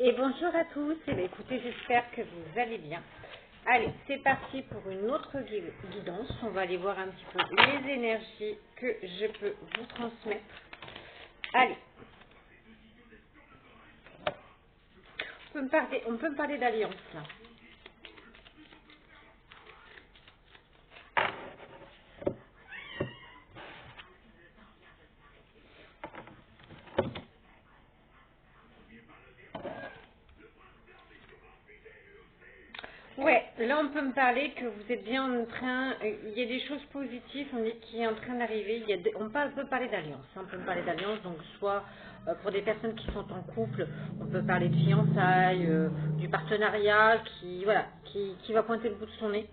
Et bonjour à tous, et bien, écoutez, j'espère que vous allez bien. Allez, c'est parti pour une autre guidance. On va aller voir un petit peu les énergies que je peux vous transmettre. Allez, on peut me parler d'alliance là. Ouais, là on peut me parler que vous êtes bien en train, il y a des choses positives, on dit qui est en train d'arriver, on peut parler d'alliance, on peut me parler d'alliance, donc soit pour des personnes qui sont en couple, on peut parler de fiançailles, du partenariat voilà, qui va pointer le bout de son nez.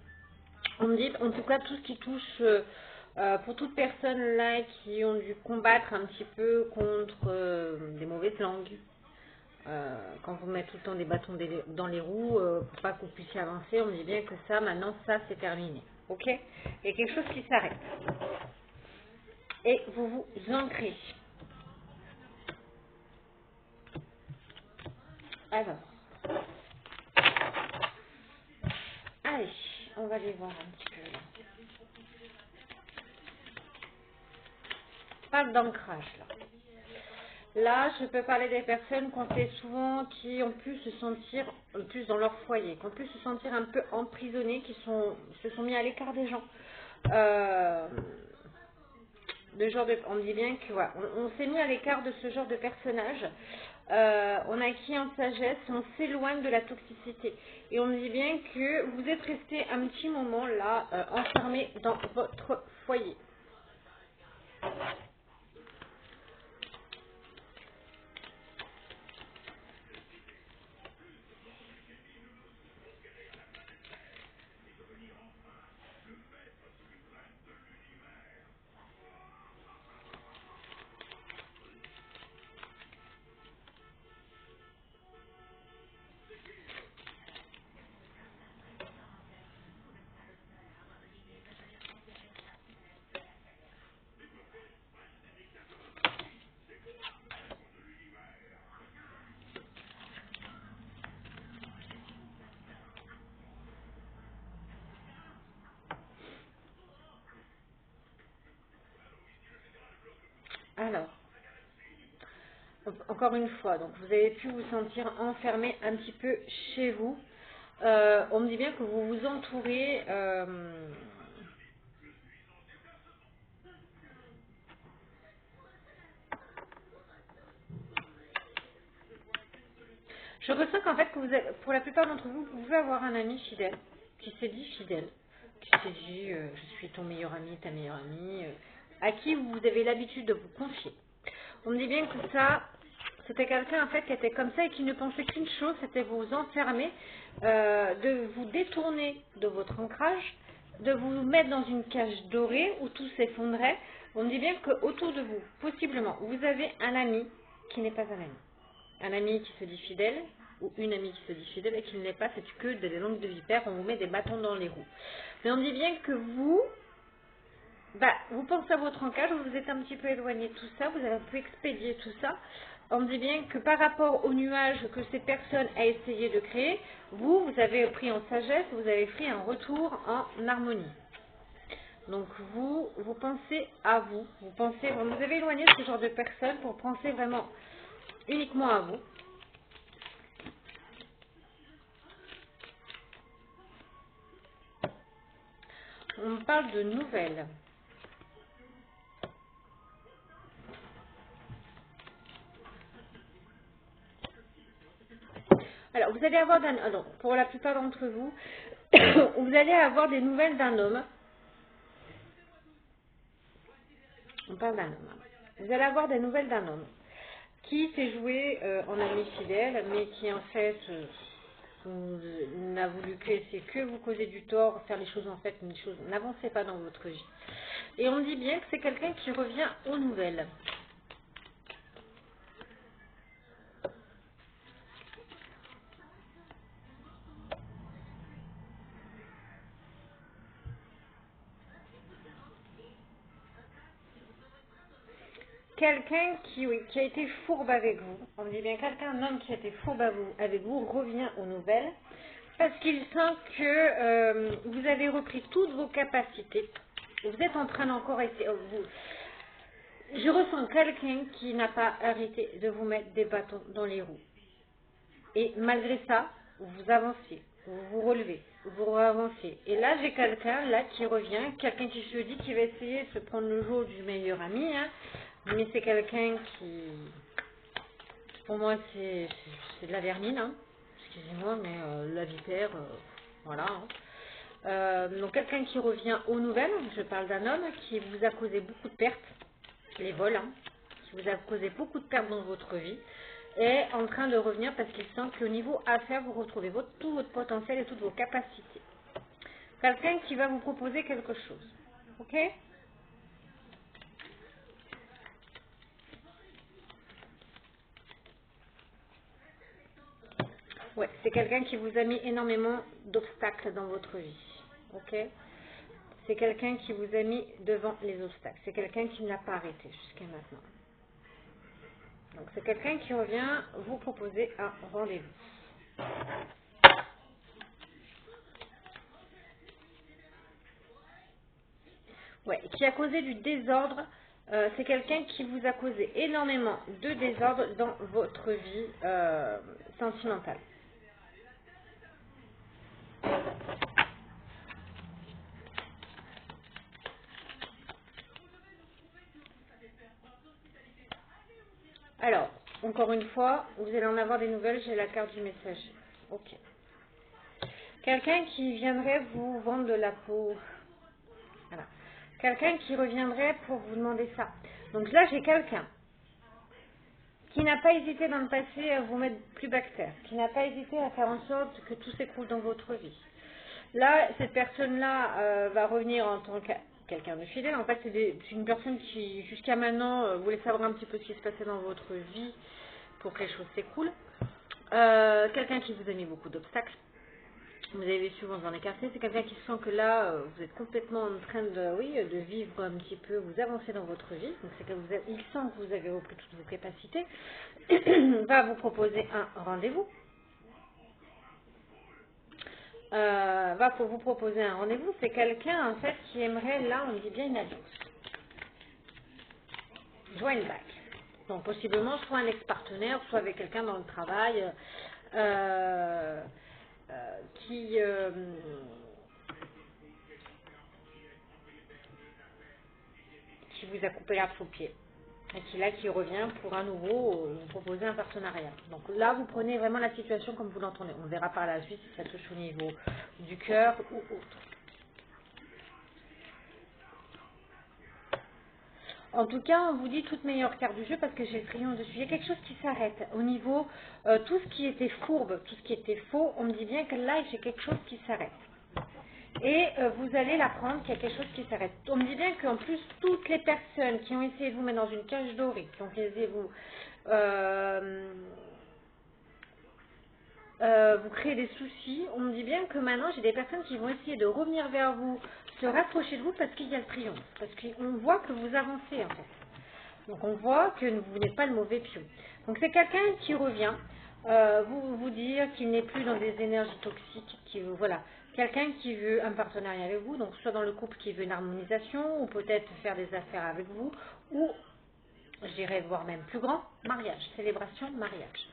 On me dit en tout cas tout ce qui touche, pour toutes personnes là qui ont dû combattre un petit peu contre des mauvaises langues, quand vous mettez tout le temps des bâtons dans les roues, pour pas que vous puissiez avancer, on dit bien que ça, maintenant, ça, c'est terminé. Ok? Il y a quelque chose qui s'arrête. Et vous vous ancrez. Alors, allez, on va aller voir un petit peu là. On parle d'ancrage là. Là, je peux parler des personnes qu'on fait souvent qui ont pu se sentir plus dans leur foyer, qui ont pu se sentir un peu emprisonnées, se sont mis à l'écart des gens. On dit bien que voilà, on s'est mis à l'écart de ce genre de personnage. On acquis en sagesse, on s'éloigne de la toxicité. Et on dit bien que vous êtes resté un petit moment là, enfermé dans votre foyer. Alors, encore une fois, donc vous avez pu vous sentir enfermé un petit peu chez vous. On me dit bien que vous vous entourez. Je ressens qu'en fait, pour la plupart d'entre vous, vous pouvez avoir un ami fidèle, qui s'est dit fidèle, qui s'est dit je suis ton meilleur ami, ta meilleure amie, à qui vous avez l'habitude de vous confier. On me dit bien que ça, c'était quelqu'un en fait qui était comme ça et qui ne pensait qu'une chose, c'était vous enfermer, de vous détourner de votre ancrage, de vous mettre dans une cage dorée où tout s'effondrait. On me dit bien qu'autour de vous, possiblement, vous avez un ami qui n'est pas un ami. Un ami qui se dit fidèle, ou une amie qui se dit fidèle et qui ne l'est pas, c'est que des langues de vipère, on vous met des bâtons dans les roues. Mais on dit bien que vous pensez à votre ancrage, vous vous êtes un petit peu éloigné de tout ça, vous avez un peu expédié tout ça. On dit bien que par rapport au nuage que ces personnes a essayé de créer, vous avez pris en sagesse, vous avez pris un retour en harmonie. Donc vous pensez à vous, vous avez éloigné de ce genre de personnes pour penser vraiment uniquement à vous. On me parle de nouvelles. Alors, vous allez avoir, pour la plupart d'entre vous, vous allez avoir des nouvelles d'un homme. On parle d'un homme. Vous allez avoir des nouvelles d'un homme qui s'est joué en ami fidèle, mais qui en fait n'a voulu que vous causer du tort, faire les choses en fait, n'avancez pas dans votre vie. Et on dit bien que c'est quelqu'un qui revient aux nouvelles. quelqu'un oui, qui a été fourbe avec vous, on dit bien quelqu'un, un homme qui a été fourbe avec vous, revient aux nouvelles, parce qu'il sent que vous avez repris toutes vos capacités. Vous êtes en train d'encore essayer. Je ressens quelqu'un qui n'a pas arrêté de vous mettre des bâtons dans les roues. Et malgré ça, vous avancez, vous vous relevez, vous avancez. Et là, j'ai quelqu'un là qui revient, quelqu'un qui se dit qu'il va essayer de se prendre le jour du meilleur ami. Hein, mais c'est quelqu'un qui, pour moi, c'est de la vermine. Hein. Excusez-moi, mais la vipère, voilà. Hein. Donc quelqu'un qui revient aux nouvelles, je parle d'un homme qui vous a causé beaucoup de pertes, les vols, hein, qui vous a causé beaucoup de pertes dans votre vie, est en train de revenir parce qu'il sent qu'au niveau affaires, vous retrouvez tout votre potentiel et toutes vos capacités. Quelqu'un qui va vous proposer quelque chose. Ok? Ouais, c'est quelqu'un qui vous a mis énormément d'obstacles dans votre vie. Ok? C'est quelqu'un qui vous a mis devant les obstacles. C'est quelqu'un qui n'a pas arrêté jusqu'à maintenant. Donc c'est quelqu'un qui revient vous proposer un rendez-vous. Ouais, qui a causé du désordre. C'est quelqu'un qui vous a causé énormément de désordre dans votre vie sentimentale. Alors, encore une fois, vous allez en avoir des nouvelles, j'ai la carte du messager. Ok. Quelqu'un qui viendrait vous vendre de la peau. Voilà. Quelqu'un qui reviendrait pour vous demander ça. Donc là, j'ai quelqu'un qui n'a pas hésité dans le passé à vous mettre plus bactère, qui n'a pas hésité à faire en sorte que tout s'écroule dans votre vie. Là, cette personne-là va revenir en tant que quelqu'un de fidèle. En fait, c'est une personne qui, jusqu'à maintenant, voulait savoir un petit peu ce qui se passait dans votre vie pour que les choses s'écroulent. Quelqu'un qui vous a mis beaucoup d'obstacles. Vous avez su vous en écarter. C'est quelqu'un qui sent que là, vous êtes complètement en train de, oui, de vivre un petit peu, vous avancez dans votre vie. Donc, c'est que il sent que vous avez repris toutes vos capacités. Va vous proposer un rendez-vous. Va pour vous proposer un rendez-vous. C'est quelqu'un, en fait, qui aimerait, là, on dit bien une alliance. Join back. Donc, possiblement, soit un ex-partenaire, soit avec quelqu'un dans le travail qui vous a coupé l'herbe sous le pied. Et qui revient pour à nouveau vous proposer un partenariat. Donc là, vous prenez vraiment la situation comme vous l'entendez. On verra par la suite si ça touche au niveau du cœur ou autre. En tout cas, on vous dit toute meilleure carte du jeu parce que j'ai le crayon dessus. Il y a quelque chose qui s'arrête. Au niveau, tout ce qui était fourbe, tout ce qui était faux, on me dit bien que là, j'ai quelque chose qui s'arrête. Et vous allez l'apprendre qu'il y a quelque chose qui s'arrête. On me dit bien qu'en plus, toutes les personnes qui ont essayé de vous mettre dans une cage dorée, qui ont essayé de vous créer des soucis, on me dit bien que maintenant, j'ai des personnes qui vont essayer de revenir vers vous, se rapprocher de vous parce qu'il y a le triomphe. Parce qu'on voit que vous avancez en fait. Donc on voit que vous n'êtes pas le mauvais pion. Donc c'est quelqu'un qui revient vous dire qu'il n'est plus dans des énergies toxiques, qui veut, voilà, quelqu'un qui veut un partenariat avec vous, donc soit dans le couple qui veut une harmonisation, ou peut-être faire des affaires avec vous, ou j'irais voir même plus grand, mariage, célébration, mariage.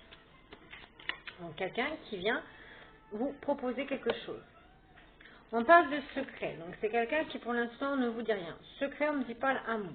Donc quelqu'un qui vient vous proposer quelque chose. On parle de secret, donc c'est quelqu'un qui pour l'instant ne vous dit rien. Secret, on ne dit pas un mot.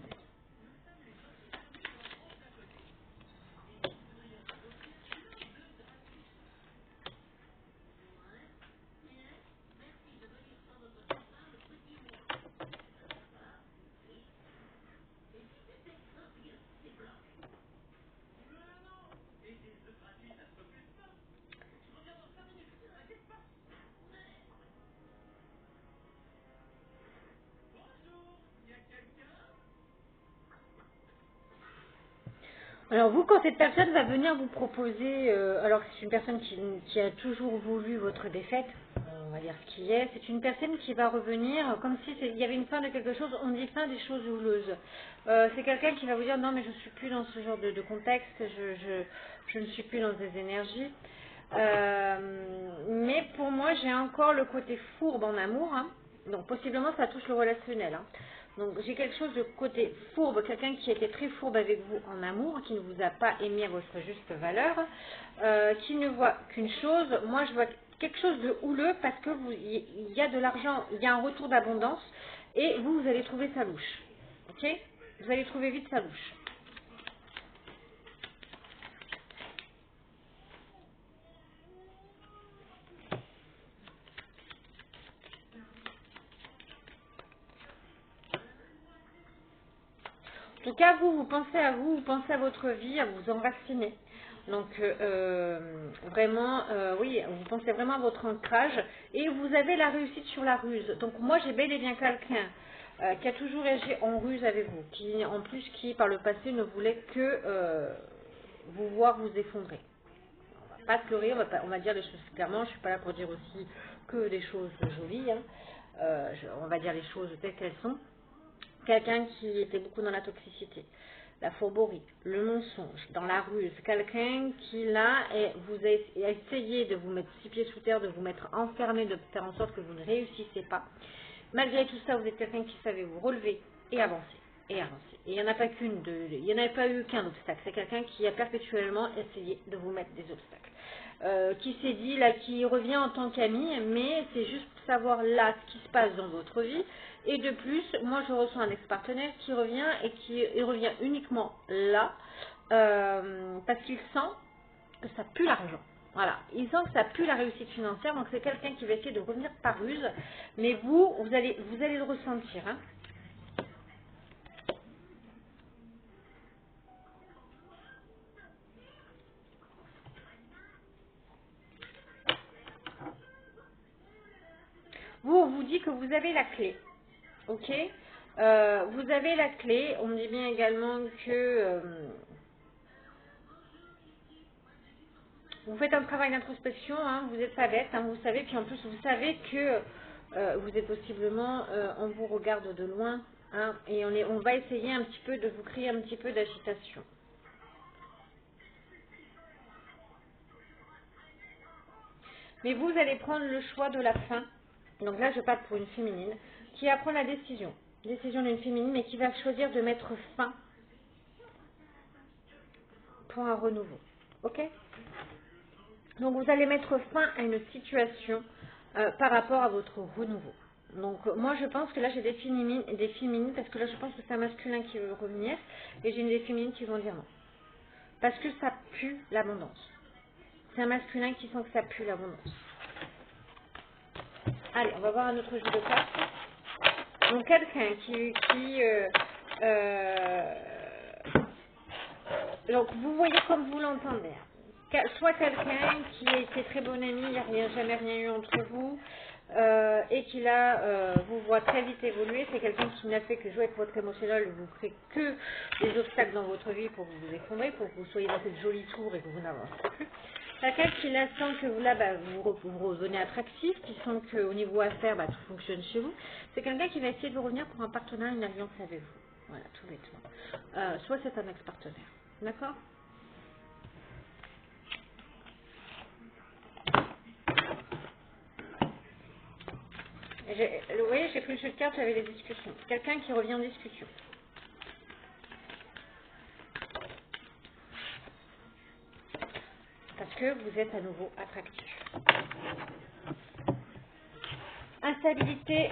Alors vous, quand cette personne va venir vous proposer, alors que c'est une personne qui a toujours voulu votre défaite, on va dire ce qui est. C'est une personne qui va revenir comme si il y avait une fin de quelque chose. On dit fin des choses houleuses. C'est quelqu'un qui va vous dire non mais je ne suis plus dans ce genre de contexte, je ne suis plus dans des énergies. Mais pour moi j'ai encore le côté fourbe en amour. Hein. Donc possiblement ça touche le relationnel. Hein. Donc j'ai quelque chose de côté fourbe, quelqu'un qui était très fourbe avec vous en amour, qui ne vous a pas aimé à votre juste valeur, qui ne voit qu'une chose. Moi je vois quelque chose de houleux parce que il y a de l'argent, il y a un retour d'abondance et vous allez trouver sa louche. Ok? Vous allez trouver vite sa louche. En tout cas, vous pensez à vous, vous pensez à votre vie, à vous enraciner. Donc, vraiment, oui, vous pensez vraiment à votre ancrage et vous avez la réussite sur la ruse. Donc, moi, j'ai bel et bien quelqu'un qui a toujours agi en ruse avec vous, qui, en plus, qui, par le passé, ne voulait que vous voir vous effondrer. On va pas pleurer, on va dire les choses clairement. Je ne suis pas là pour dire aussi que des choses jolies. Hein. On va dire les choses telles qu'elles sont. Quelqu'un qui était beaucoup dans la toxicité, la fourberie, le mensonge, dans la ruse. Quelqu'un qui, là, vous a essayé de vous mettre 6 pieds sous terre, de vous mettre enfermé, de faire en sorte que vous ne réussissez pas. Malgré tout ça, vous êtes quelqu'un qui savait vous relever et avancer. Et avancer. Et il n'y en a pas qu'une, il n'y en a pas eu qu'un obstacle. C'est quelqu'un qui a perpétuellement essayé de vous mettre des obstacles. Qui s'est dit, là, qui revient en tant qu'ami, mais c'est juste pour savoir là ce qui se passe dans votre vie. Et de plus, moi je reçois un ex-partenaire qui revient et qui revient uniquement là, parce qu'il sent que ça pue l'argent. Voilà, il sent que ça pue la réussite financière, donc c'est quelqu'un qui va essayer de revenir par ruse, mais vous allez le ressentir. Hein. Vous, on vous dit que vous avez la clé, ok. Vous avez la clé, on me dit bien également que vous faites un travail d'introspection, hein, vous n'êtes pas bête, hein, vous savez, puis en plus vous savez que vous êtes possiblement, on vous regarde de loin, hein, et on va essayer un petit peu de vous créer un petit peu d'agitation. Mais vous allez prendre le choix de la fin, donc là je parle pour une féminine, qui va prendre la décision d'une féminine, mais qui va choisir de mettre fin pour un renouveau, ok? Donc vous allez mettre fin à une situation par rapport à votre renouveau. Donc moi je pense que là j'ai des féminines, parce que là je pense que c'est un masculin qui veut revenir, et j'ai des féminines qui vont dire non. Parce que ça pue l'abondance. C'est un masculin qui sent que ça pue l'abondance. Allez, on va voir un autre jeu de cartes. Donc quelqu'un donc vous voyez comme vous l'entendez. Soit quelqu'un qui était très bon ami, il n'y a jamais rien eu entre vous, et qui là vous voit très vite évoluer. C'est quelqu'un qui n'a fait que jouer avec votre émotionnel, vous crée que des obstacles dans votre vie pour vous effondrer, pour que vous soyez dans cette jolie tour et que vous n'avancez plus. Quelqu'un qui là sent que vous là vous revenez attractif, qui sent qu'au niveau affaires tout fonctionne chez vous. C'est quelqu'un qui va essayer de vous revenir pour un partenariat, une alliance avec vous. Voilà, tout bêtement. Soit c'est un ex-partenaire. D'accord? Vous voyez, j'ai pris le jeu de cartes, j'avais des discussions. Quelqu'un qui revient en discussion. Parce que vous êtes à nouveau attractif. Instabilité.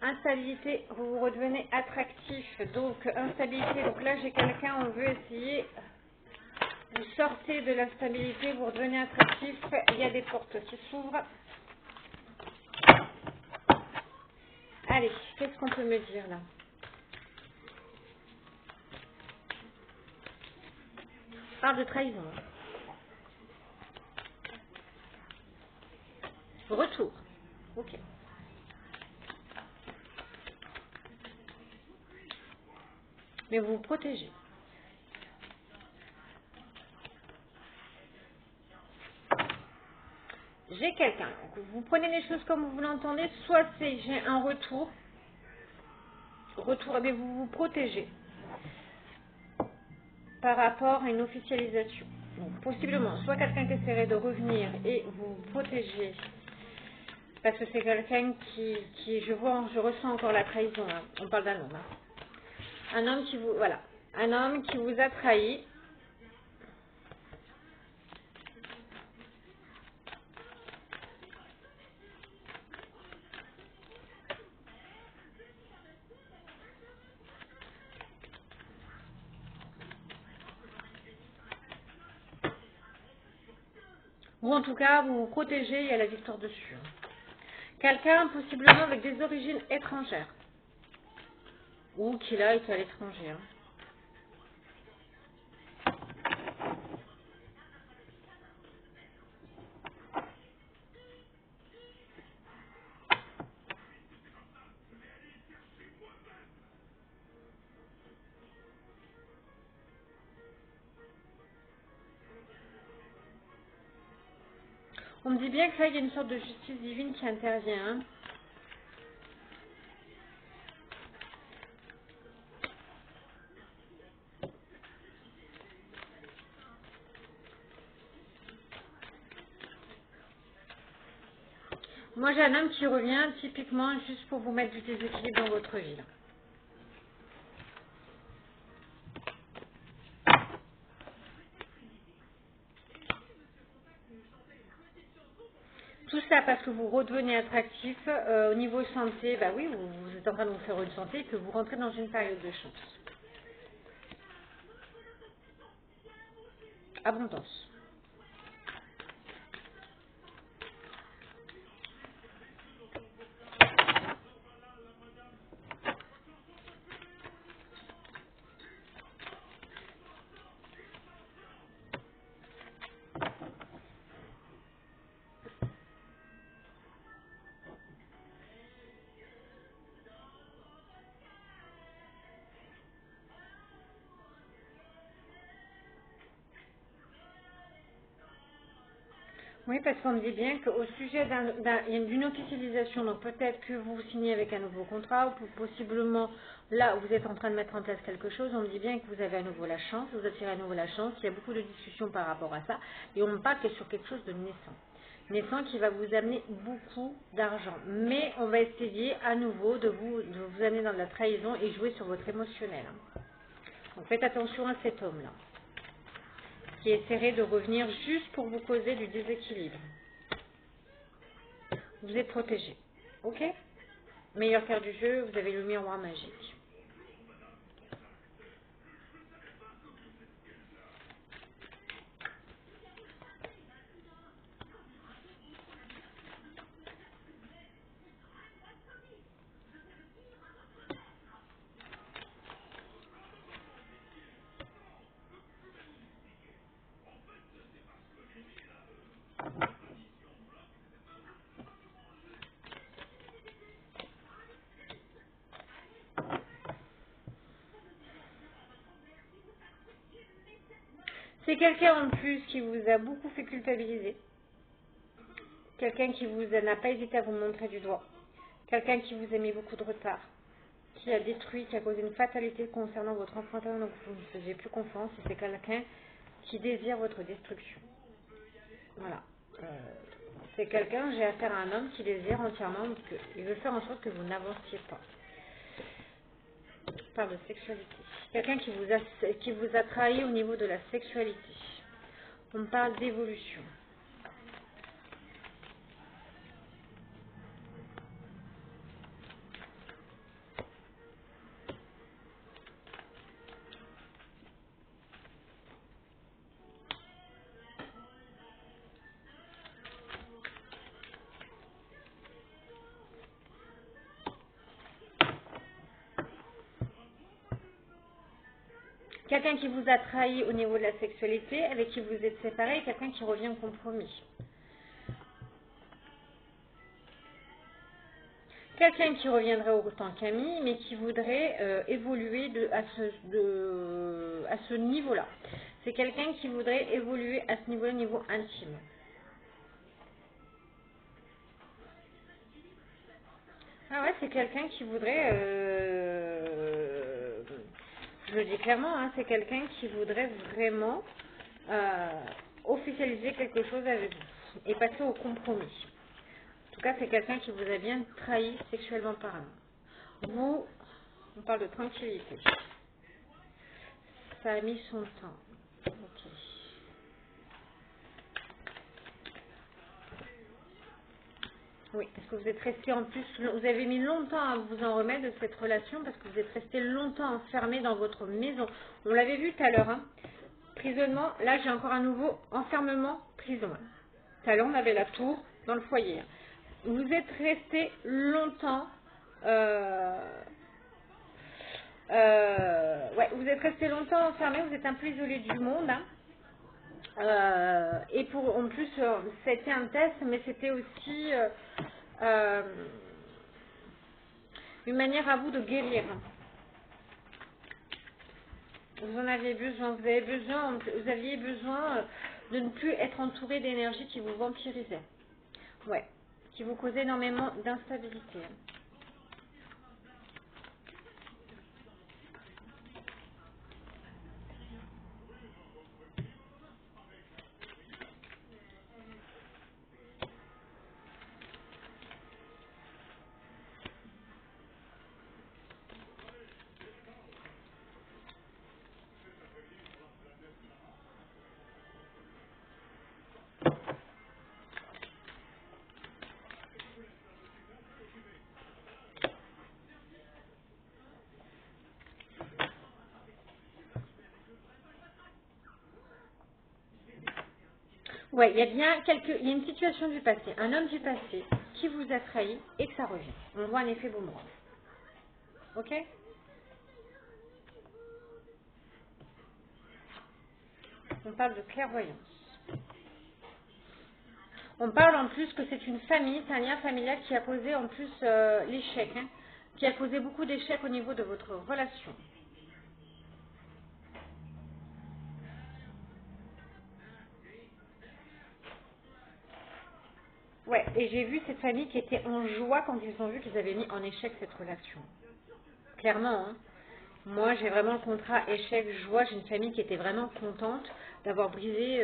Instabilité, vous redevenez attractif. Donc, instabilité. Donc là, j'ai quelqu'un, on veut essayer. Vous sortez de l'instabilité, vous redevenez attractif. Il y a des portes qui s'ouvrent. Allez, qu'est-ce qu'on peut me dire là? On parle de trahison. Retour. Ok. Mais vous vous protégez. J'ai quelqu'un. Vous prenez les choses comme vous l'entendez. Soit c'est j'ai un retour. Retour, eh bien, vous vous protégez par rapport à une officialisation. Donc, possiblement, soit quelqu'un qui essaierait de revenir et vous protéger, parce que c'est quelqu'un qui, je ressens encore la trahison, hein. On parle d'un homme. Hein. Un homme qui vous, voilà, un homme qui vous a trahi. Ou en tout cas, vous vous protégez, il y a la victoire dessus. Quelqu'un possiblement avec des origines étrangères. Ou qui là est à l'étranger. Hein. On me dit bien que là, il y a une sorte de justice divine qui intervient. Hein. Moi, j'ai un homme qui revient typiquement juste pour vous mettre du déséquilibre dans votre vie. Là. Tout ça parce que vous redevenez attractif au niveau santé. Bah oui, vous êtes en train de vous faire une santé et que vous rentrez dans une période de chance. Abondance. Oui, parce qu'on me dit bien qu'au sujet d'une officialisation, donc peut-être que vous signez avec un nouveau contrat, ou possiblement là vous êtes en train de mettre en place quelque chose, on me dit bien que vous avez à nouveau la chance, vous attirez à nouveau la chance, il y a beaucoup de discussions par rapport à ça, et on me parle que sur quelque chose de naissant. Naissant qui va vous amener beaucoup d'argent. Mais on va essayer à nouveau de vous amener dans la trahison et jouer sur votre émotionnel. Hein. Donc faites attention à cet homme-là, qui essaierait de revenir juste pour vous causer du déséquilibre. Vous êtes protégé. Ok? Meilleure carte du jeu, vous avez le miroir magique. C'est quelqu'un en plus qui vous a beaucoup fait culpabiliser. Quelqu'un qui vous n'a pas hésité à vous montrer du doigt. Quelqu'un qui vous a mis beaucoup de retard. Qui a détruit, qui a causé une fatalité concernant votre enfant, donc vous ne faisiez plus confiance. Et c'est quelqu'un qui désire votre destruction. Voilà. C'est quelqu'un, j'ai affaire à un homme qui désire entièrement, parce qu'il veut faire en sorte que vous n'avanciez pas. On parle de sexualité. Quelqu'un qui vous a trahi au niveau de la sexualité. On parle d'évolution. Quelqu'un qui vous a trahi au niveau de la sexualité, avec qui vous êtes séparés, et quelqu'un qui revient au compromis. Quelqu'un qui reviendrait autant qu'ami, mais qui voudrait évoluer à ce niveau-là. C'est quelqu'un qui voudrait évoluer à ce niveau-là, niveau intime. Ah ouais, c'est quelqu'un qui voudrait, je le dis clairement, hein, c'est quelqu'un qui voudrait vraiment euh, officialiser quelque chose avec vous et passer au compromis. En tout cas, c'est quelqu'un qui vous a bien trahi sexuellement parlant. Vous, on parle de tranquillité. Ça a mis son temps. Ok. Oui, parce que vous êtes resté en plus, vous avez mis longtemps à vous en remettre de cette relation parce que vous êtes resté longtemps enfermé dans votre maison. On l'avait vu tout à l'heure, hein. Prisonnement, là j'ai encore un nouveau enfermement, prison. Tout à l'heure on avait la tour dans le foyer. Vous êtes resté longtemps, ouais, vous êtes resté longtemps enfermé, vous êtes un peu isolé du monde, hein. Et pour en plus, c'était un test, mais c'était aussi euh, une manière à vous de guérir. Vous en avez besoin, vous aviez besoin de ne plus être entouré d'énergie qui vous vampirisait. Ouais, qui vous causait énormément d'instabilité. Ouais, il y a bien il y a une situation du passé, un homme du passé qui vous a trahi et que ça revient. On voit un effet boomerang. Ok? On parle de clairvoyance. On parle en plus que c'est une famille, c'est un lien familial qui a causé en plus l'échec, hein, qui a causé beaucoup d'échecs au niveau de votre relation. Ouais, et j'ai vu cette famille qui était en joie quand ils ont vu qu'ils avaient mis en échec cette relation. Clairement, hein. Moi j'ai vraiment le contrat échec-joie, j'ai une famille qui était vraiment contente d'avoir brisé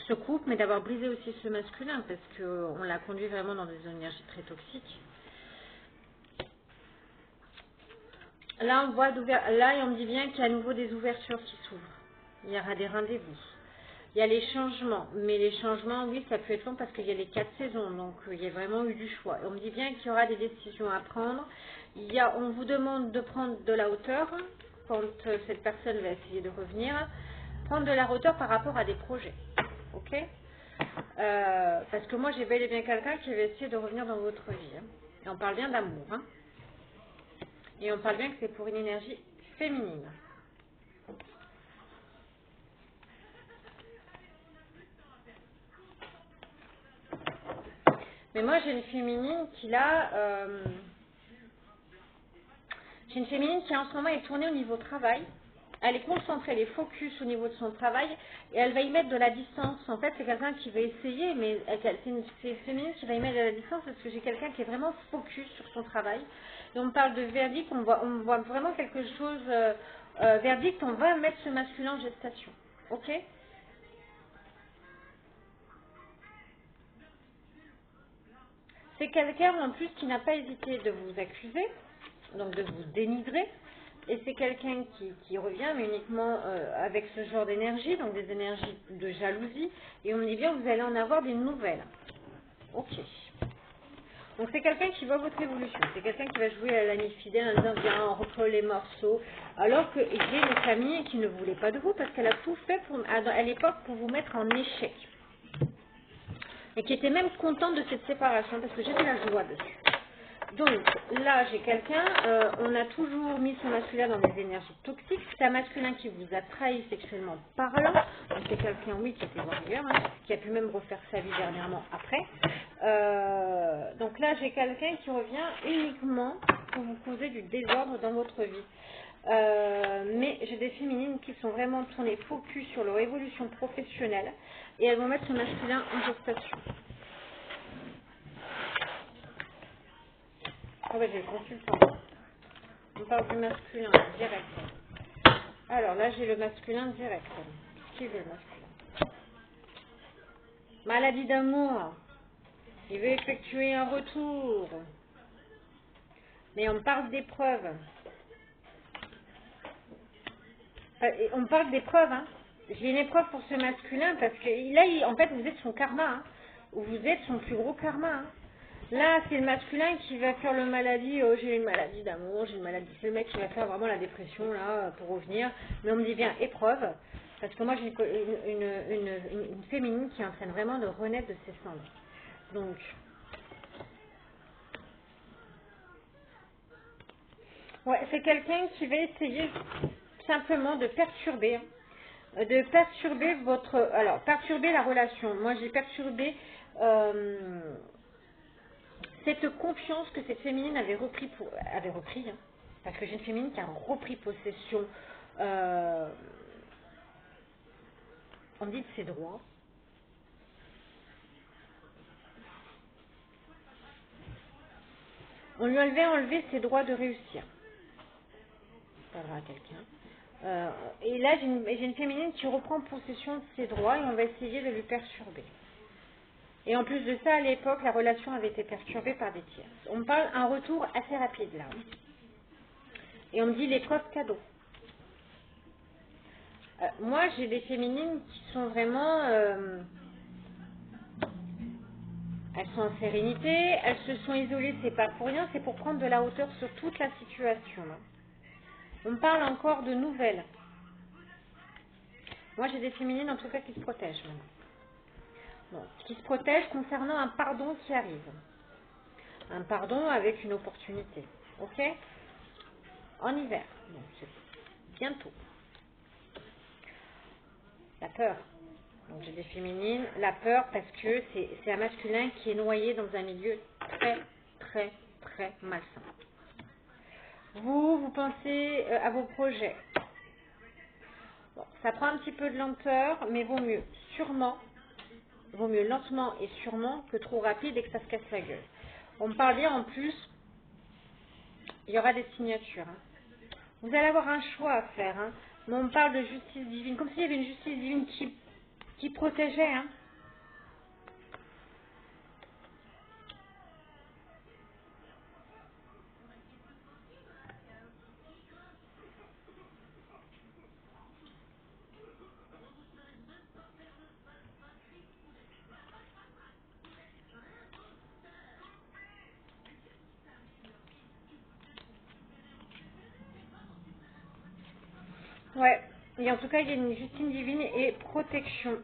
ce couple, mais d'avoir brisé aussi ce masculin, parce qu'on l'a conduit vraiment dans des énergies très toxiques. Là, on me dit bien qu'il y a à nouveau des ouvertures qui s'ouvrent. Il y aura des rendez-vous. Il y a les changements, mais les changements, oui, ça peut être long parce qu'il y a les 4 saisons, donc il y a vraiment eu du choix. Et on me dit bien qu'il y aura des décisions à prendre. On vous demande de prendre de la hauteur quand cette personne va essayer de revenir, prendre de la hauteur par rapport à des projets, ok? Parce que moi, j'ai bel et bien quelqu'un qui va essayer de revenir dans votre vie, hein. Et on parle bien d'amour, hein. Et on parle bien que c'est pour une énergie féminine. Mais moi, j'ai une féminine qui j'ai une féminine qui en ce moment est tournée au niveau travail. Elle est concentrée, elle est focus au niveau de son travail et elle va y mettre de la distance. En fait, c'est quelqu'un qui va essayer, mais c'est une féminine qui va y mettre de la distance parce que j'ai quelqu'un qui est vraiment focus sur son travail. Et on parle de verdict, on voit vraiment quelque chose, verdict, on va mettre ce masculin en gestation. Ok? C'est quelqu'un en plus qui n'a pas hésité de vous accuser, donc de vous dénigrer. Et c'est quelqu'un qui revient, mais uniquement avec ce genre d'énergie, donc des énergies de jalousie. Et on me dit bien que vous allez en avoir des nouvelles. Ok. Donc c'est quelqu'un qui voit votre évolution. C'est quelqu'un qui va jouer à l'ami fidèle en disant viens, on recolle les morceaux. Alors que j'ai une famille qui ne voulait pas de vous parce qu'elle a tout fait à l'époque pour vous mettre en échec. Et qui était même contente de cette séparation parce que j'ai de la joie dessus. Donc là j'ai quelqu'un, on a toujours mis son masculin dans des énergies toxiques, c'est un masculin qui vous a trahi sexuellement parlant, donc c'est quelqu'un oui qui était warrior, hein, qui a pu même refaire sa vie dernièrement après. Donc là j'ai quelqu'un qui revient uniquement pour vous causer du désordre dans votre vie. Mais j'ai des féminines qui sont vraiment tournées focus sur leur évolution professionnelle et elles vont mettre ce masculin en gestation. Ah ouais, j'ai le consultant. On parle du masculin, direct. Alors là, j'ai le masculin direct. Qui veut le masculin? Maladie d'amour. Il veut effectuer un retour. Mais on parle d'épreuves. On parle d'épreuves, hein. J'ai une épreuve pour ce masculin parce que là, en fait, vous êtes son karma. Hein. Vous êtes son plus gros karma. Hein. Là, c'est le masculin qui va faire le maladie. Oh, j'ai une maladie d'amour, j'ai une maladie. C'est le mec qui va faire vraiment la dépression, là, pour revenir. Mais on me dit bien épreuve. Parce que moi, j'ai une féminine qui est en train vraiment de renaître de ses cendres. Donc, ouais, c'est quelqu'un qui va essayer simplement de perturber votre, alors perturber la relation. Moi, j'ai perturbé cette confiance que cette féminine avait repris, hein, parce que j'ai une féminine qui a repris possession, euh, on dit de ses droits. On lui avait enlevé ses droits de réussir. On parlera à quelqu'un. Et là, j'ai une féminine qui reprend possession de ses droits et on va essayer de lui perturber. Et en plus de ça, à l'époque, la relation avait été perturbée par des tiers. On me parle d'un retour assez rapide là. Et on me dit l'épreuve cadeau. Moi, j'ai des féminines qui sont vraiment... elles sont en sérénité, elles se sont isolées, c'est pas pour rien, c'est pour prendre de la hauteur sur toute la situation. Là. On me parle encore de nouvelles. Moi, j'ai des féminines en tout cas qui se protègent maintenant. Bon, qui se protègent concernant un pardon qui arrive. Un pardon avec une opportunité. Ok? En hiver. Bon, c'est bientôt. La peur. Donc j'ai des féminines. La peur parce que c'est un masculin qui est noyé dans un milieu très, très, très malsain. Vous pensez à vos projets. Bon, ça prend un petit peu de lenteur, mais vaut mieux lentement et sûrement que trop rapide et que ça se casse la gueule. On me parle bien en plus, il y aura des signatures. Hein. Vous allez avoir un choix à faire. Hein. Mais on me parle de justice divine, comme s'il y avait une justice divine qui protégeait. Hein. Ouais, et en tout cas, il y a une justice divine et protection.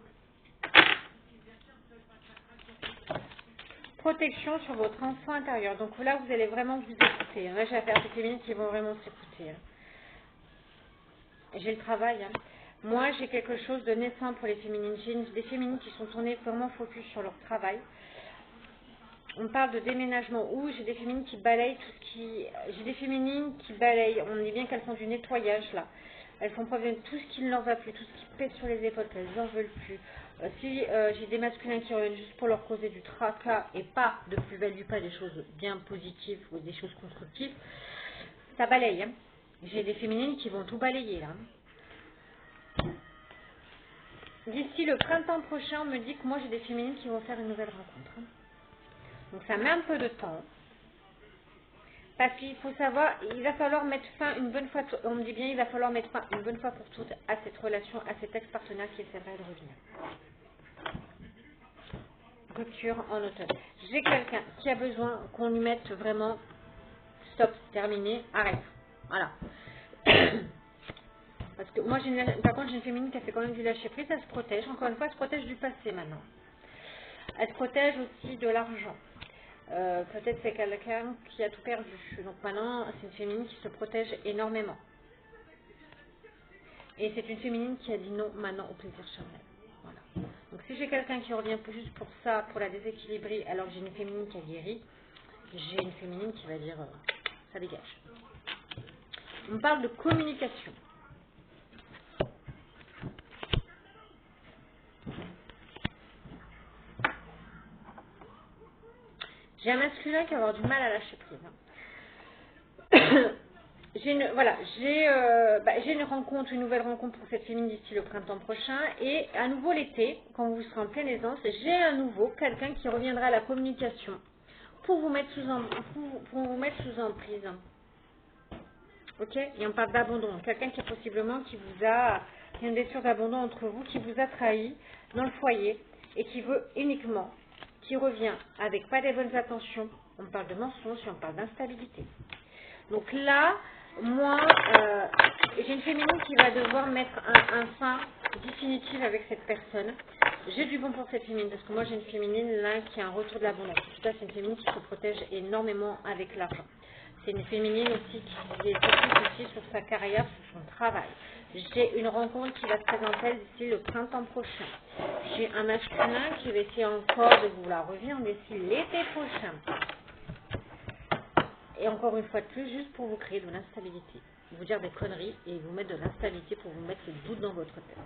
Protection sur votre enfant intérieur. Donc là, vous allez vraiment vous écouter. Là, j'ai affaire à des féminines qui vont vraiment s'écouter. Hein. J'ai le travail. Hein. Moi, j'ai quelque chose de naissant pour les féminines. J'ai des féminines qui sont tournées vraiment focus sur leur travail. On parle de déménagement ou j'ai des féminines qui balayent tout ce qui... J'ai des féminines qui balayent. On dit bien qu'elles font du nettoyage là. Elles font preuve de tout ce qui ne leur va plus, tout ce qui pèse sur les épaules, qu'elles n'en veulent plus. Si j'ai des masculins qui reviennent juste pour leur causer du tracas et pas de plus-value, pas des choses bien positives ou des choses constructives, ça balaye. Hein. J'ai des féminines qui vont tout balayer là. D'ici le printemps prochain, on me dit que moi j'ai des féminines qui vont faire une nouvelle rencontre. Hein. Donc ça met un peu de temps. Parce qu'il faut savoir, il va falloir mettre fin une bonne fois, on me dit bien, il va falloir mettre fin une bonne fois pour toutes à cette relation, à cet ex-partenaire qui essaierait de revenir. Rupture en automne. J'ai quelqu'un qui a besoin qu'on lui mette vraiment stop, terminé, arrête. Voilà. Parce que moi, par contre, j'ai une féminine qui a fait quand même du lâcher prise, elle se protège. Encore une fois, elle se protège du passé maintenant. Elle se protège aussi de l'argent. Peut-être c'est quelqu'un qui a tout perdu. Donc maintenant, c'est une féminine qui se protège énormément. Et c'est une féminine qui a dit non maintenant au plaisir charnel. Voilà. Donc si j'ai quelqu'un qui revient juste pour ça, pour la déséquilibrer, alors que j'ai une féminine qui a guéri, j'ai une féminine qui va dire ça dégage. On parle de communication. J'ai un masculin qui va avoir du mal à lâcher prise. Hein. Voilà, j'ai une rencontre, une nouvelle rencontre pour cette féminine d'ici le printemps prochain. Et à nouveau l'été, quand vous serez en pleine aisance, j'ai à nouveau quelqu'un qui reviendra à la communication pour vous mettre pour vous mettre sous emprise. Ok. Et on parle d'abandon. Quelqu'un qui possiblement qui vous a, il y a une blessure d'abandon entre vous, qui vous a trahi dans le foyer et qui veut uniquement, qui revient avec pas des bonnes attentions. On parle de mensonges et on parle d'instabilité. Donc là, moi, j'ai une féminine qui va devoir mettre un fin définitif avec cette personne. J'ai du bon pour cette féminine, parce que moi j'ai une féminine là qui a un retour de l'abondance. En tout cas, c'est une féminine qui se protège énormément avec l'argent. C'est une féminine aussi qui est focus aussi sur sa carrière, sur son travail. J'ai une rencontre qui va se présenter d'ici le printemps prochain. J'ai un masculin qui va essayer encore de vous la revenir d'ici l'été prochain. Et encore une fois de plus, juste pour vous créer de l'instabilité. Vous dire des conneries et vous mettre de l'instabilité pour vous mettre le doute dans votre tête.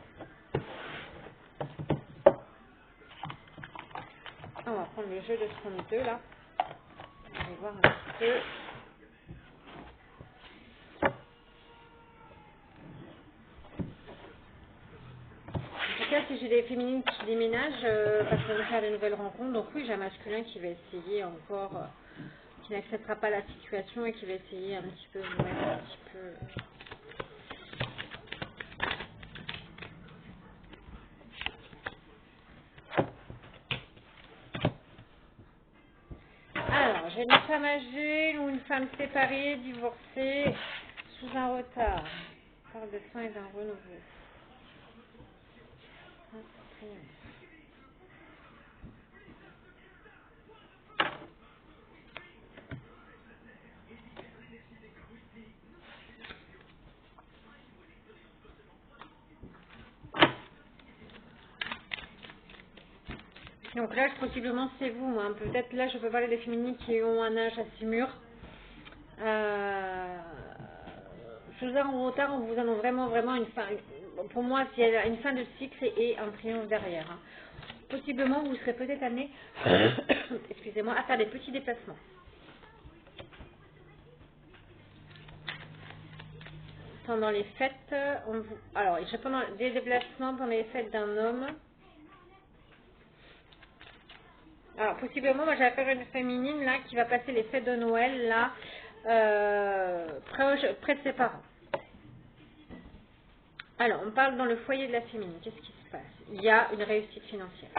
On va prendre le jeu de 32 là. On va voir un petit peu. En tout cas, si j'ai des féminines qui déménagent, parce qu'on va faire de nouvelles rencontres, donc oui, j'ai un masculin qui va essayer encore, qui n'acceptera pas la situation et qui va essayer un petit peu, vous mettre un petit peu. Alors, j'ai une femme âgée ou une femme séparée, divorcée, sous un retard. On parle de fin et d'un renouveau. Donc là, possiblement, c'est vous. Hein. Peut-être là, je peux parler des féminines qui ont un âge assez mûr. Sous un retard, on vous annonce vraiment une fin. Pour moi, s'il y a une fin de cycle et un triomphe derrière. Hein. Possiblement, vous serez peut-être amené, excusez-moi, à faire des petits déplacements. Pendant les fêtes, alors, pendant des déplacements pendant les fêtes d'un homme. Alors, possiblement, moi, j'ai affaire à une féminine, là, qui va passer les fêtes de Noël, là, près de ses parents. Alors, on parle dans le foyer de la féminine. Qu'est-ce qui se passe? Il y a une réussite financière.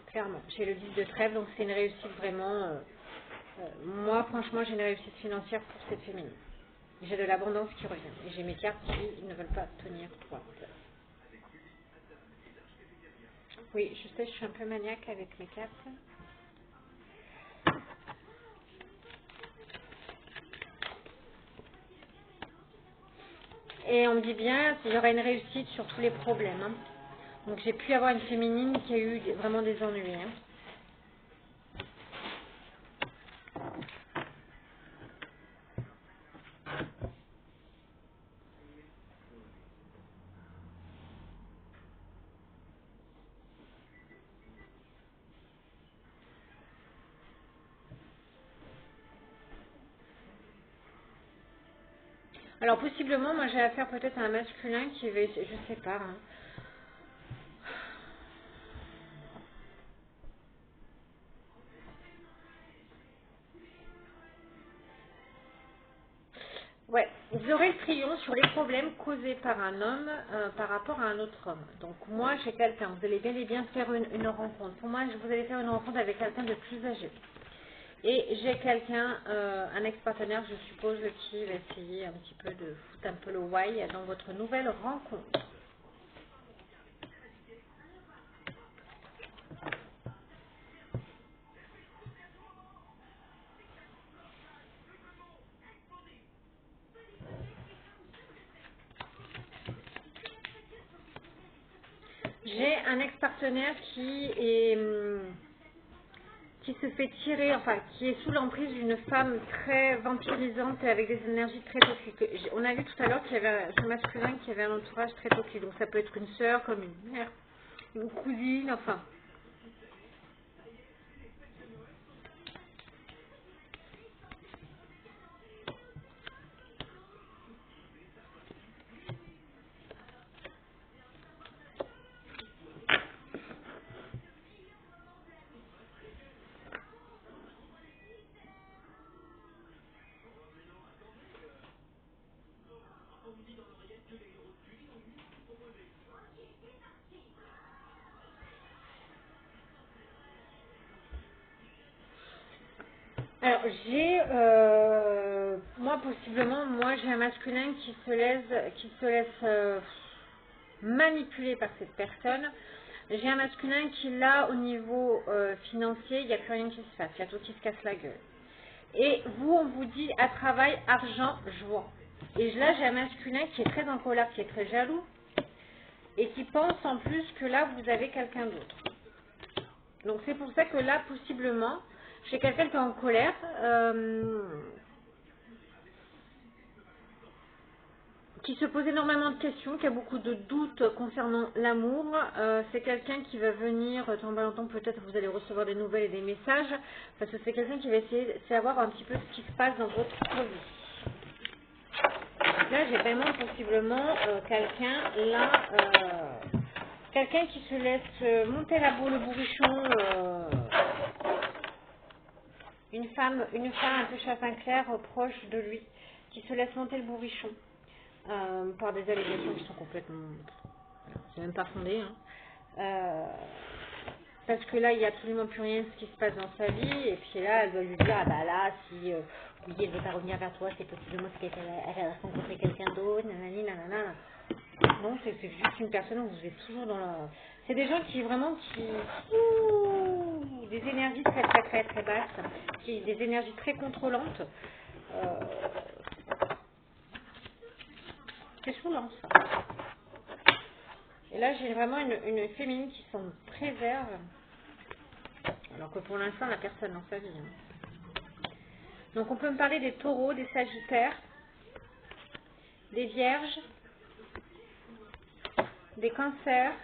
Clairement. J'ai le 10 de trèfle, donc c'est une réussite vraiment... moi, franchement, j'ai une réussite financière pour cette féminine. J'ai de l'abondance qui revient. Et j'ai mes cartes qui ne veulent pas tenir droite. Oui, je sais, je suis un peu maniaque avec mes cartes. Et on me dit bien qu'il y aura une réussite sur tous les problèmes. Hein. Donc j'ai pu avoir une féminine qui a eu vraiment des ennuis. Hein. Alors possiblement, moi j'ai affaire peut-être à un masculin qui va, je sais pas. Hein. Ouais, vous aurez le triomphe sur les problèmes causés par un homme par rapport à un autre homme. Donc moi j'ai quelqu'un, vous allez bel et bien faire une rencontre. Pour moi, vous allez faire une rencontre avec quelqu'un de plus âgé. Et j'ai quelqu'un, un ex-partenaire, je suppose, qui va essayer un petit peu de foutre un peu le why dans votre nouvelle rencontre. J'ai un ex-partenaire qui se fait tirer, enfin, qui est sous l'emprise d'une femme très vampirisante et avec des énergies très toxiques. On a vu tout à l'heure qu'il y avait ce masculin qui avait un entourage très toxique. Donc ça peut être une sœur, comme une mère, une cousine, enfin. Alors, moi possiblement, moi j'ai un masculin qui se laisse manipuler par cette personne. J'ai un masculin qui là, au niveau financier, il n'y a plus rien qui se passe, il y a tout qui se casse la gueule. Et vous, on vous dit à travail, argent, joie. Et là, j'ai un masculin qui est très en colère, qui est très jaloux, et qui pense en plus que là, vous avez quelqu'un d'autre. Donc c'est pour ça que là, possiblement, j'ai quelqu'un qui est en colère, qui se pose énormément de questions, qui a beaucoup de doutes concernant l'amour. C'est quelqu'un qui va venir, tant bien longtemps peut-être vous allez recevoir des nouvelles et des messages, parce que c'est quelqu'un qui va essayer de savoir un petit peu ce qui se passe dans votre vie. Là, j'ai vraiment possiblement quelqu'un qui se laisse monter le bourrichon, une femme un peu chapin clair proche de lui, qui se laisse monter le bourrichon par des allégations qui sont complètement, voilà, c'est même pas fondé, hein. Parce que là, il n'y a absolument plus rien de ce qui se passe dans sa vie, et puis là, elle doit lui dire, ah bah là, si oui, elle ne veut pas revenir vers toi, c'est possiblement qu'elle a rencontré quelqu'un d'autre, nanani, nanana. Non, c'est juste une personne où vous êtes toujours dans la... C'est des gens qui vraiment, des énergies très très très très basses, des énergies très contrôlantes. Euh, C'est souvent ça. Et là, j'ai vraiment une féminine qui s'en préserve, alors que pour l'instant, la personne dans sa vie. Hein. Donc, on peut me parler des taureaux, des sagittaires, des vierges, des cancers,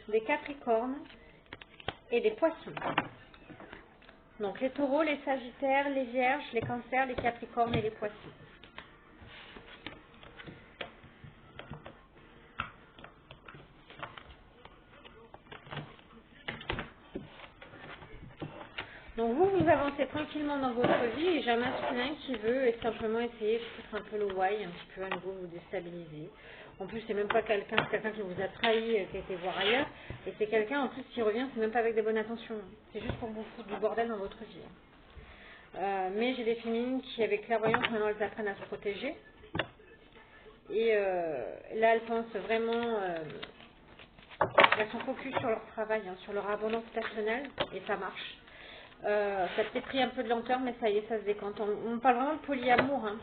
des capricornes et des poissons. Donc, les taureaux, les sagittaires, les vierges, les cancers, les capricornes et les poissons. Donc vous avancez tranquillement dans votre vie et j'ai un masculin qui veut simplement essayer de foutre un peu le why, un petit peu à nouveau vous déstabiliser. En plus, c'est même pas quelqu'un, c'est quelqu'un qui vous a trahi, qui a été voir ailleurs. Et c'est quelqu'un, en plus, qui revient, c'est même pas avec des bonnes intentions. C'est juste pour vous foutre du bordel dans votre vie. Mais j'ai des féminines qui, avec clairvoyance, maintenant, elles apprennent à se protéger. Et là, elles pensent vraiment... elles sont focus sur leur travail, hein, sur leur abondance personnelle, et ça marche. Ça a peut-être pris un peu de lenteur, mais ça y est, ça se décante. On parle vraiment de polyamour. Hein.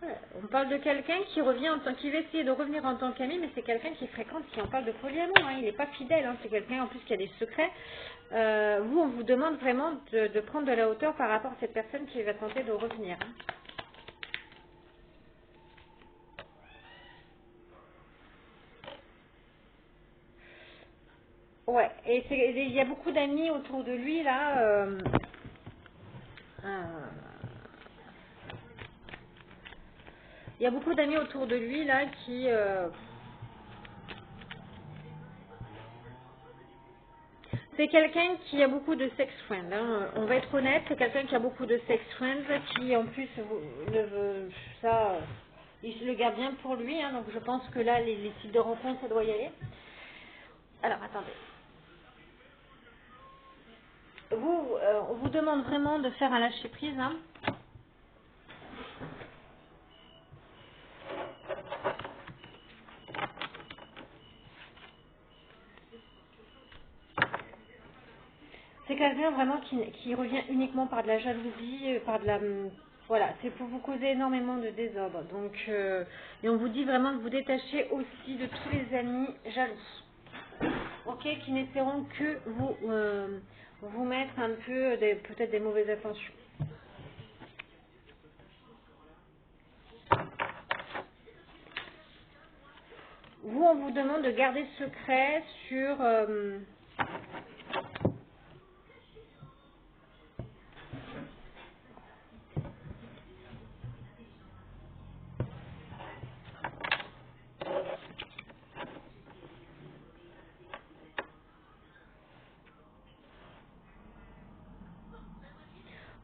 Ouais, on parle de quelqu'un qui revient qui va essayer de revenir en tant qu'ami, mais c'est quelqu'un qui fréquente, qui en parle de polyamour. Hein. Il n'est pas fidèle, hein. C'est quelqu'un en plus qui a des secrets. Vous, on vous demande vraiment de prendre de la hauteur par rapport à cette personne qui va tenter de revenir. Hein. Ouais, et il y a beaucoup d'amis autour de lui là. Euh, il y a beaucoup d'amis autour de lui là qui. C'est quelqu'un qui a beaucoup de sex friends. Hein. On va être honnête, c'est quelqu'un qui a beaucoup de sex friends, qui en plus ça, il se le garde bien pour lui. Hein. Donc je pense que là, les sites de rencontre, ça doit y aller. Alors attendez. On vous demande vraiment de faire un lâcher prise. Hein. C'est quelqu'un vraiment qui revient uniquement par de la jalousie, par de la... Voilà, c'est pour vous causer énormément de désordre. Donc, et on vous dit vraiment de vous détacher aussi de tous les amis jaloux. Ok, qui n'essaieront que vous mettre un peu peut-être des mauvaises intentions. Vous, on vous demande de garder secret sur...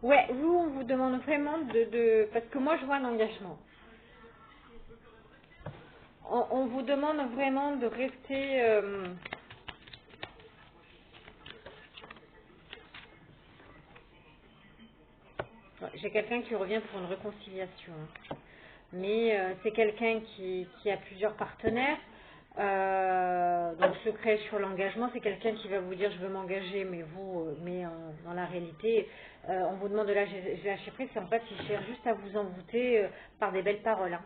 ouais, vous, on vous demande vraiment parce que moi, je vois un engagement. On vous demande vraiment de rester... J'ai quelqu'un qui revient pour une réconciliation. Mais c'est quelqu'un qui a plusieurs partenaires. Donc secret sur l'engagement, c'est quelqu'un qui va vous dire je veux m'engager, mais dans la réalité, on vous demande de lâcher prise, c'est en fait il cherche juste à vous envoûter par des belles paroles. Hein.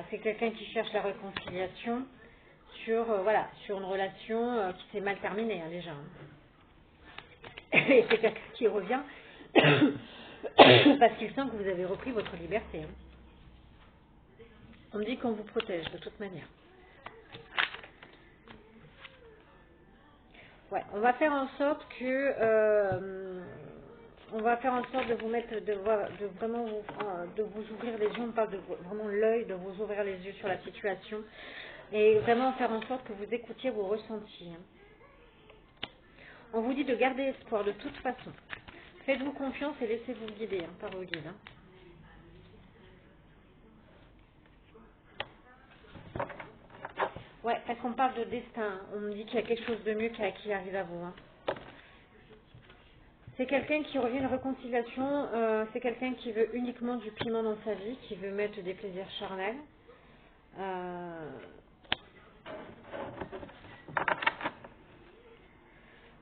C'est quelqu'un qui cherche la réconciliation sur voilà, sur une relation qui s'est mal terminée hein, déjà. Hein. Et c'est quelqu'un qui revient parce qu'il sent que vous avez repris votre liberté. Hein. On me dit qu'on vous protège de toute manière. Ouais, on va faire en sorte que on va faire en sorte de vous mettre, de vraiment de vous ouvrir les yeux. On parle de vraiment l'œil, de vous ouvrir les yeux sur la situation et vraiment faire en sorte que vous écoutiez vos ressentis. Hein. On vous dit de garder espoir de toute façon. Faites-vous confiance et laissez-vous guider hein, par vos guides. Hein. Ouais, parce qu'on parle de destin. On me dit qu'il y a quelque chose de mieux qui arrive à vous. Hein. C'est quelqu'un qui revient de réconciliation. C'est quelqu'un qui veut uniquement du piment dans sa vie, qui veut mettre des plaisirs charnels.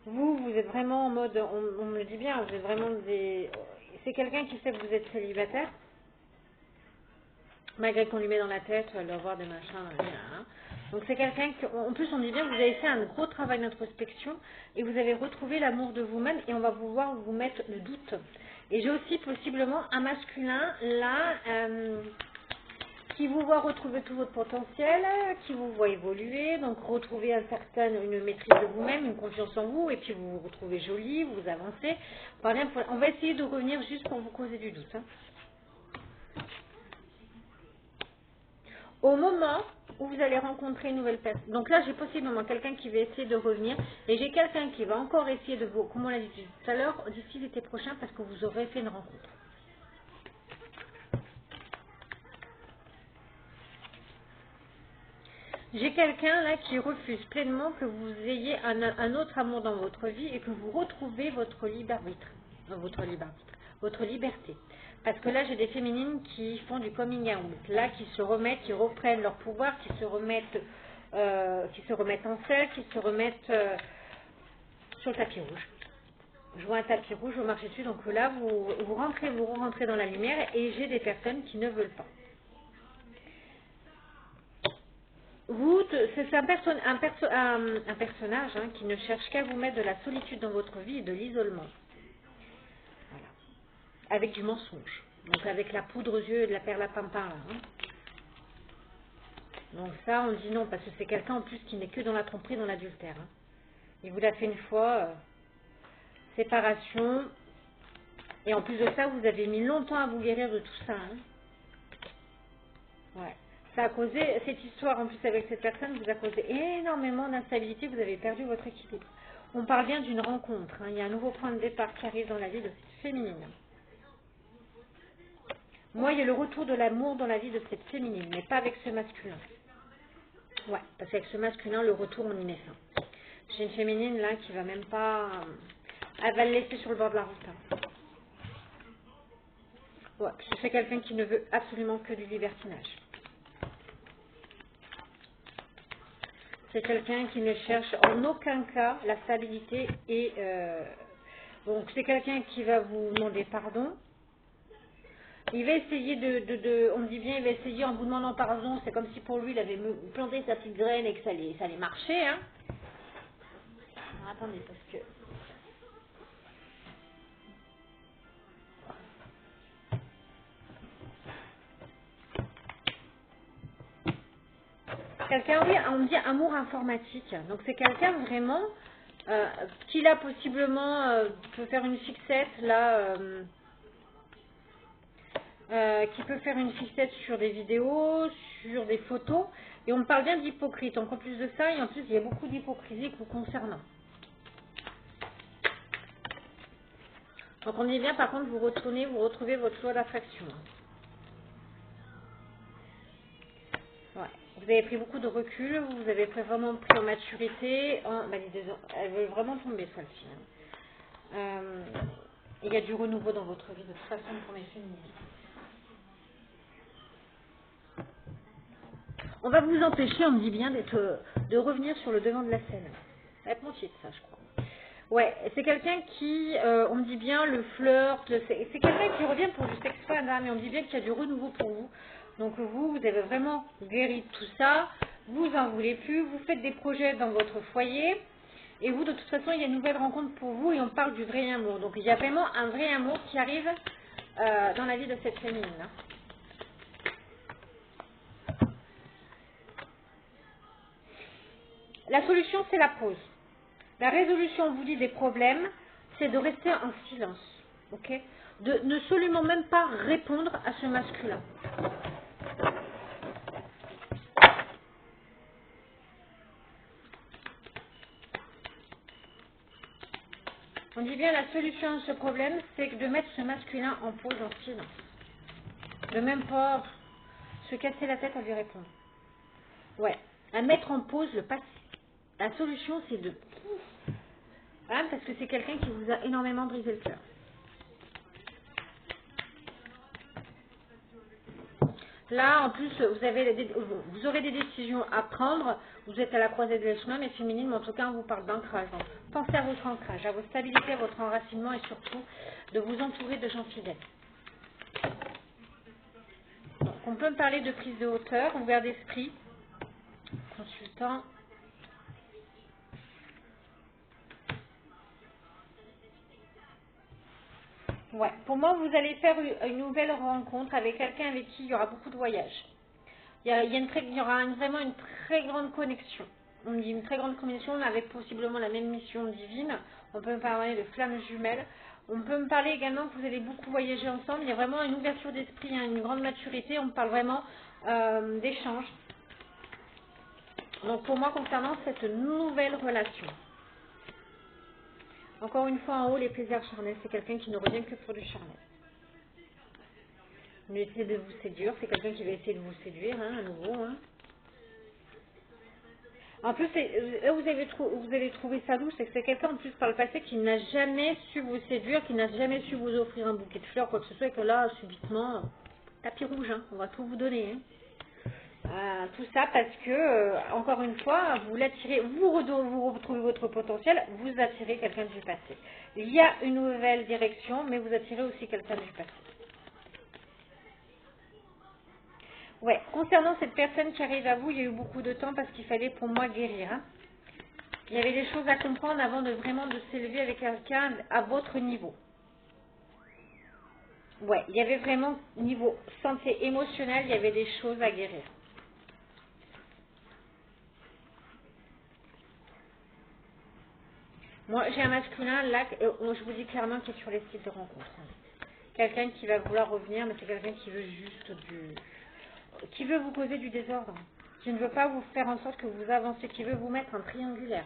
Vous êtes vraiment en mode, on me le dit bien, vous êtes vraiment des... C'est quelqu'un qui sait que vous êtes célibataire. Malgré qu'on lui met dans la tête, elle doit avoir des machins. Hein. Donc c'est quelqu'un que, en plus on dit bien que vous avez fait un gros travail d'introspection et vous avez retrouvé l'amour de vous-même et on va pouvoir vous mettre le doute. Et j'ai aussi possiblement un masculin là qui vous voit retrouver tout votre potentiel, qui vous voit évoluer, donc retrouver une maîtrise de vous-même, une confiance en vous et puis vous vous retrouvez jolie, vous avancez. On va essayer de revenir juste pour vous causer du doute. Hein. Au moment où vous allez rencontrer une nouvelle personne. Donc là, j'ai possiblement quelqu'un qui va essayer de revenir. Et j'ai quelqu'un qui va encore essayer de vous, comme on l'a dit tout à l'heure, d'ici l'été prochain, parce que vous aurez fait une rencontre. J'ai quelqu'un là qui refuse pleinement que vous ayez un autre amour dans votre vie et que vous retrouvez votre libre arbitre. Votre liberté. Parce que là, j'ai des féminines qui font du coming out, là, qui se remettent, qui reprennent leur pouvoir, qui se remettent en selle, qui se remettent sur le tapis rouge. Je vois un tapis rouge, vous marchez dessus, donc là, vous rentrez dans la lumière et j'ai des personnes qui ne veulent pas. C'est un personnage hein, qui ne cherche qu'à vous mettre de la solitude dans votre vie et de l'isolement. Voilà. Avec du mensonge. Donc avec la poudre aux yeux et de la perle à pimpin. Là, hein. Donc ça, on dit non, parce que c'est quelqu'un en plus qui n'est que dans la tromperie, dans l'adultère. Hein. Il vous l'a fait une fois, séparation. Et en plus de ça, vous avez mis longtemps à vous guérir de tout ça. Hein. Ouais. Ça a causé, cette histoire en plus avec cette personne vous a causé énormément d'instabilité, vous avez perdu votre équilibre. On parle bien d'une rencontre, hein. Il y a un nouveau point de départ qui arrive dans la vie de cette féminine. Moi, il y a le retour de l'amour dans la vie de cette féminine, mais pas avec ce masculin. Ouais, parce qu'avec ce masculin, le retour, on y met fin. J'ai une féminine là qui va même pas... Elle va le laisser sur le bord de la route. Hein. Ouais, c'est quelqu'un qui ne veut absolument que du libertinage. C'est quelqu'un qui ne cherche en aucun cas la stabilité et donc c'est quelqu'un qui va vous demander pardon. Il va essayer on dit bien, il va essayer en vous demandant pardon, c'est comme si pour lui il avait planté sa petite graine et que ça allait marcher. Hein. Alors, attendez, parce que... Quelqu'un, oui, on dit amour informatique. Donc c'est quelqu'un vraiment qui là possiblement peut faire une fixette là, qui peut faire une fixette sur des vidéos, sur des photos. Et on me parle bien d'hypocrite. Donc en plus de ça, et en plus il y a beaucoup d'hypocrisie vous concernant. Donc on dit bien par contre vous retrouvez votre loi d'attraction. Vous avez pris beaucoup de recul, vous avez vraiment pris en maturité. Elle veut vraiment tomber, celle-ci. Il y a du renouveau dans votre vie, de toute façon, pour mes féminines. On va vous empêcher, on me dit bien, de revenir sur le devant de la scène. Ça va être mon titre, ça, je crois. Ouais, c'est quelqu'un qui, on me dit bien, le flirt, c'est quelqu'un qui revient pour du sexe fun, mais on me dit bien qu'il y a du renouveau pour vous. Donc vous avez vraiment guéri de tout ça, vous en voulez plus, vous faites des projets dans votre foyer, et vous, de toute façon, il y a une nouvelle rencontre pour vous, et on parle du vrai amour. Donc il y a vraiment un vrai amour qui arrive dans la vie de cette féminine. Hein. La solution, c'est la pause. La résolution, on vous dit, des problèmes, c'est de rester en silence. Ok, de ne seulement même pas répondre à ce masculin. On dit bien la solution à ce problème, c'est de mettre ce masculin en pause, en silence. De même pas se casser la tête à lui répondre. Ouais, à mettre en pause le passé. La solution, c'est de... Hein, parce que c'est quelqu'un qui vous a énormément brisé le cœur. Là, en plus, vous aurez des décisions à prendre. Vous êtes à la croisée de l'échelon, mais féminine, mais en tout cas, on vous parle d'ancrage. Pensez à votre ancrage, à votre stabilité, à votre enracinement et surtout de vous entourer de gens fidèles. Donc, on peut me parler de prise de hauteur, ouvert d'esprit, consultant. Ouais, pour moi, vous allez faire une nouvelle rencontre avec quelqu'un avec qui il y aura beaucoup de voyages. Il y aura vraiment une très grande connexion. On dit une très grande connexion avec possiblement la même mission divine. On peut me parler de flammes jumelles. On peut me parler également que vous allez beaucoup voyager ensemble. Il y a vraiment une ouverture d'esprit, hein, une grande maturité. On parle vraiment d'échange. Donc pour moi, concernant cette nouvelle relation. Encore une fois, en haut, les plaisirs charnels, c'est quelqu'un qui ne revient que pour du charnel. Il essaie de vous séduire, c'est quelqu'un qui va essayer de vous séduire, hein, à nouveau. Hein. En plus, vous allez trouver ça louche, c'est que c'est quelqu'un en plus par le passé qui n'a jamais su vous séduire, qui n'a jamais su vous offrir un bouquet de fleurs, quoi que ce soit, et que là, subitement, tapis rouge, hein, on va tout vous donner. Hein. Tout ça parce que, encore une fois, vous l'attirez, vous retrouvez votre potentiel, vous attirez quelqu'un du passé. Il y a une nouvelle direction, mais vous attirez aussi quelqu'un du passé. Ouais, concernant cette personne qui arrive à vous, il y a eu beaucoup de temps parce qu'il fallait pour moi guérir. Hein. Il y avait des choses à comprendre avant de vraiment de s'élever avec quelqu'un à votre niveau. Ouais, il y avait vraiment, niveau santé émotionnelle, il y avait des choses à guérir. Moi, j'ai un masculin là, je vous dis clairement qu'il est sur les sites de rencontres. Quelqu'un qui va vouloir revenir, mais c'est quelqu'un qui veut juste qui veut vous causer du désordre. Qui ne veut pas vous faire en sorte que vous avancez, qui veut vous mettre en triangulaire.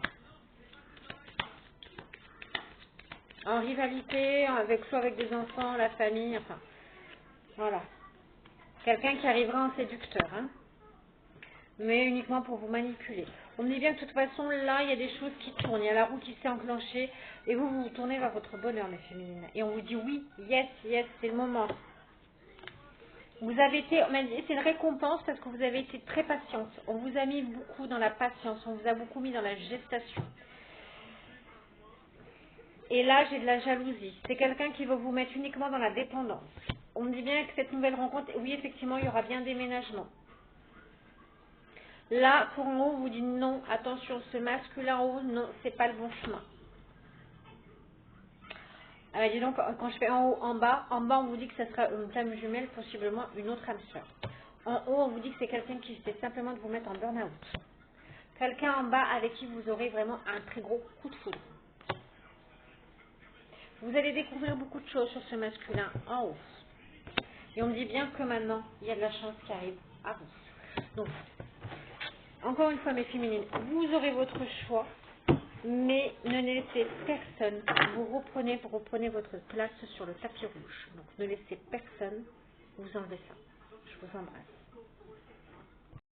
En rivalité, soit avec des enfants, la famille, enfin, voilà. Quelqu'un qui arrivera en séducteur, hein, mais uniquement pour vous manipuler. On me dit bien que de toute façon, là, il y a des choses qui tournent, il y a la roue qui s'est enclenchée, et vous vous tournez vers votre bonheur, mes féminines. Et on vous dit oui, yes, c'est le moment. Vous avez été, c'est une récompense parce que vous avez été très patiente. On vous a mis beaucoup dans la patience, on vous a beaucoup mis dans la gestation. Et là, j'ai de la jalousie. C'est quelqu'un qui va vous mettre uniquement dans la dépendance. On me dit bien que cette nouvelle rencontre, oui, effectivement, il y aura bien déménagement. Là, pour en haut, on vous dit non, attention, ce masculin en haut, non, c'est pas le bon chemin. Alors, dis donc, quand je fais en haut, en bas, on vous dit que ce sera une flamme jumelle, possiblement une autre âme sœur. En haut, on vous dit que c'est quelqu'un qui essaie simplement de vous mettre en burn-out. Quelqu'un en bas avec qui vous aurez vraiment un très gros coup de foudre. Vous allez découvrir beaucoup de choses sur ce masculin en haut. Et on me dit bien que maintenant, il y a de la chance qui arrive à vous. Donc, encore une fois, mes féminines, vous aurez votre choix, mais ne laissez personne. Vous reprenez votre place sur le tapis rouge. Donc, ne laissez personne vous enlever ça. Je vous embrasse.